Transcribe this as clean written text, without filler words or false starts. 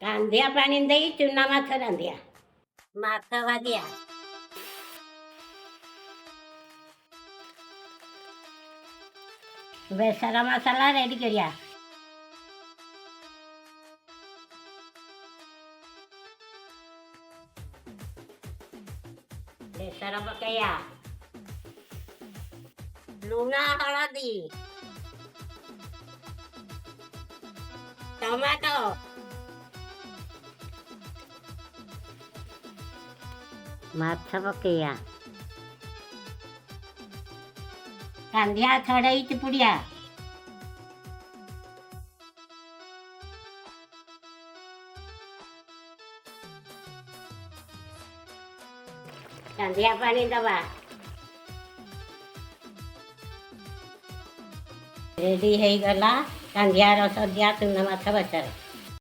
କାନ୍ଦିଆ ପାଣି ଦେଇ ଚୁନା ମାଛ ରାନ୍ଧିଆ ମାଛ ଭାଜିଆ ବେସର ମସଲା ରେଡି କରିବା ବେସର ପକେଇବା ଲୁଣ ହଳଦୀ ଟମାଟୋ ମାଛ ପକେଇବା କାନ୍ଦିଆ ଛଡ଼େଇ ଚିପୁଡ଼ିଆ କାନ୍ଦିଆ ପାଣି ଦବା ରେଡି ହେଇଗଲା କାନ୍ଦିଆ ରସ ଦିଆ ଚୁନା ମାଛ ବେସର।